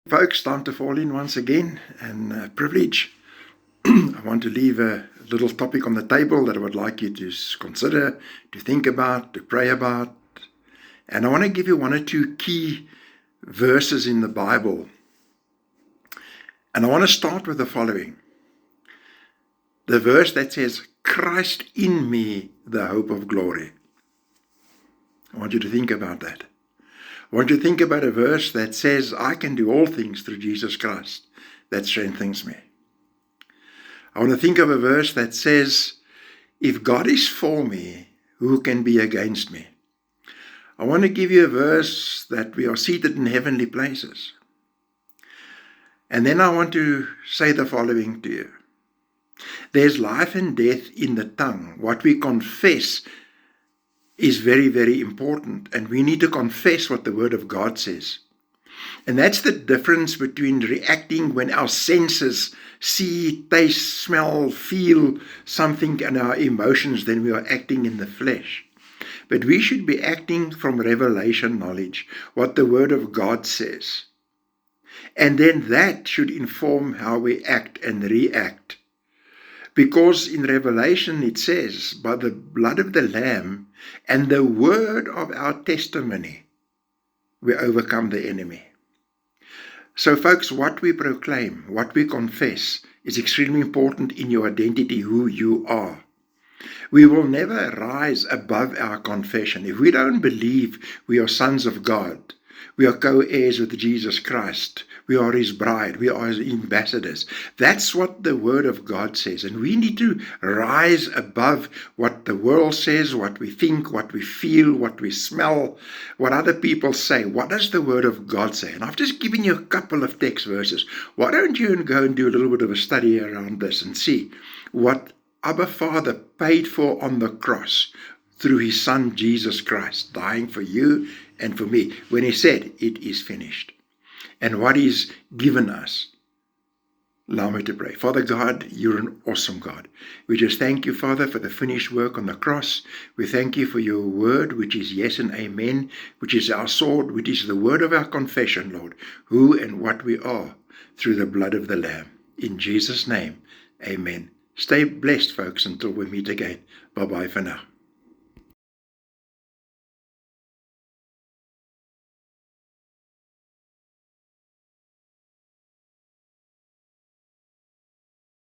Folks, time to fall in once again, and privilege. I want to leave a little topic on the table that I would like you to consider, to think about, to pray about. And I want to give you one or two key verses in the Bible. And I want to start with the following. The verse that says, Christ in me, the hope of glory. I want you to think about that. I want you to think about a verse that says, I can do all things through Jesus Christ that strengthens me. I want to think of a verse that says, if God is for me, who can be against me? I want to give you a verse that we are seated in heavenly places. And then I want to say the following to you. There's life and death in the tongue. What we confess is very, very important. And we need to confess what the Word of God says. And that's the difference between reacting when our senses see, taste, smell, feel something and our emotions, then we are acting in the flesh. But we should be acting from revelation knowledge, what the Word of God says. And then that should inform how we act and react. Because in Revelation it says, by the blood of the Lamb and the word of our testimony, we overcome the enemy. So folks, what we proclaim, what we confess is extremely important in your identity, who you are. We will never rise above our confession. If we don't believe we are sons of God, we are co-heirs with Jesus Christ, we are His bride, we are His ambassadors. That's what the Word of God says. And we need to rise above what the world says, what we think, what we feel, what we smell, what other people say. What does the Word of God say? And I've just given you a couple of text verses. Why don't you go and do a little bit of a study around this and see what Abba Father paid for on the cross through His Son Jesus Christ, dying for you and for me, when He said, it is finished. And what He's given us. Allow me to pray. Father God, you're an awesome God. We just thank you, Father, for the finished work on the cross. We thank you for your word, which is yes and amen, which is our sword, which is the word of our confession, Lord, who and what we are through the blood of the Lamb. In Jesus' name, amen. Stay blessed, folks, until we meet again. Bye-bye for now.